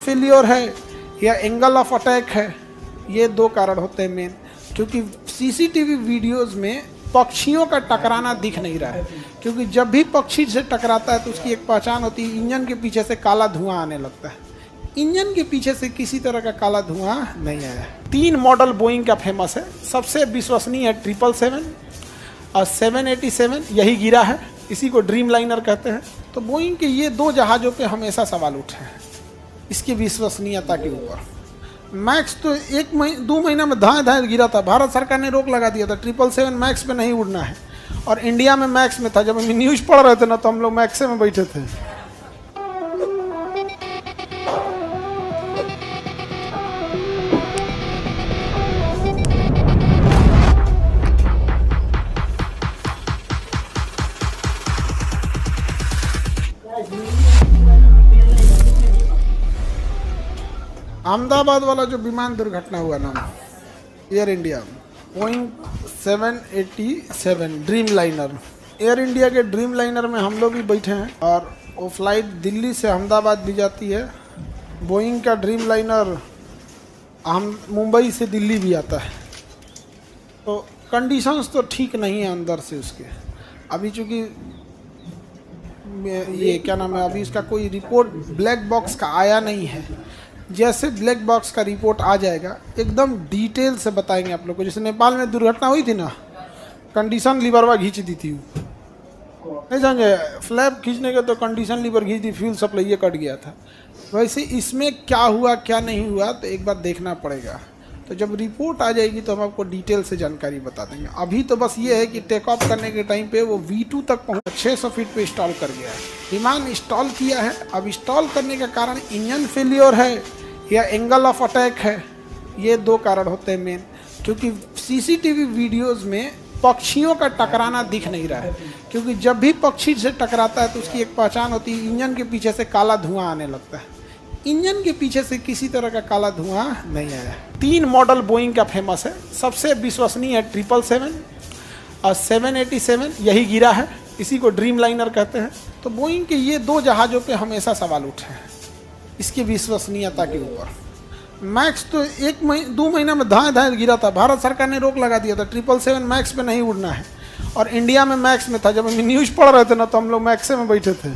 Failure है या angle of attack है, ये दो कारण होते हैं मेन। क्योंकि सीसीटीवी वीडियोस में पक्षियों का टकराना दिख नहीं रहा है, क्योंकि जब भी पक्षी से टकराता है तो उसकी एक पहचान होती है, इंजन के पीछे से काला धुआं आने लगता है। इंजन के पीछे से किसी तरह का काला धुआं नहीं आया। 3 मॉडल बोइंग का फेमस है, सबसे विश्वसनीय है 777 और 787, यही गिरा है, इसी को ड्रीम लाइनर कहते हैं। तो बोइंग के ये 2 जहाज़ों पे हमेशा सवाल उठे हैं इसकी विश्वसनीयता के ऊपर। मैक्स तो 2 महीना में धाए गिरा था, भारत सरकार ने रोक लगा दिया था, 777 मैक्स पे नहीं उड़ना है। और इंडिया में मैक्स में था, जब हम न्यूज़ पढ़ रहे थे ना तो हम लोग मैक्से में बैठे थे। अहमदाबाद वाला जो विमान दुर्घटना हुआ ना, air India Boeing 787 dream liner, air India के ड्रीम लाइनर में हम लोग भी बैठे हैं और वो फ्लाइट दिल्ली से अहमदाबाद भी जाती है। बोइंग का ड्रीम लाइनर मुंबई से दिल्ली भी आता है। तो कंडीशंस तो ठीक नहीं है अंदर से उसके। अभी चूँकि ये क्या नाम है, अभी इसका कोई रिपोर्ट ब्लैक बॉक्स का आया नहीं है। जैसे ब्लैक बॉक्स का रिपोर्ट आ जाएगा एकदम डिटेल से बताएंगे आप लोग को। जैसे नेपाल में दुर्घटना हुई थी ना, कंडीशन लीवरवा खींच दी थी, नहीं समझे, फ्लैप खींचने के तो कंडीशन लीवर खींच दी, फ्यूल सप्लाई ये कट गया था। वैसे इसमें क्या हुआ क्या नहीं हुआ तो एक बार देखना पड़ेगा। तो जब रिपोर्ट आ जाएगी तो हम आपको डिटेल से जानकारी बता देंगे। अभी तो बस ये है कि टेक ऑफ करने के टाइम पे वो V2 तक पहुँच 600 फीट पे इंस्टॉल कर गया है, विमान इंस्टॉल किया है। अब इंस्टॉल करने का कारण इंजन फेलियर है या एंगल ऑफ अटैक है, ये 2 कारण होते हैं मेन। क्योंकि सीसीटीवी वीडियोस में पक्षियों का टकराना दिख नहीं रहा है, क्योंकि जब भी पक्षी से टकराता है तो उसकी एक पहचान होती है, इंजन के पीछे से काला धुआं आने लगता है। इंजन के पीछे से किसी तरह का काला धुआं नहीं आया। 3 मॉडल बोइंग का फेमस है, सबसे विश्वसनीय है 777 और 787, यही गिरा है, इसी को ड्रीम लाइनर कहते हैं। तो बोइंग के ये 2 जहाज़ों पे हमेशा सवाल उठे हैं इसकी विश्वसनीयता के ऊपर। मैक्स तो 2 महीना में धाए गिरा था, भारत सरकार ने रोक लगा दिया था, 777 मैक्स पे नहीं उड़ना है। और इंडिया में मैक्स में था, जब हम न्यूज़ पढ़ रहे थे ना तो हम लोग मैक्से में बैठे थे।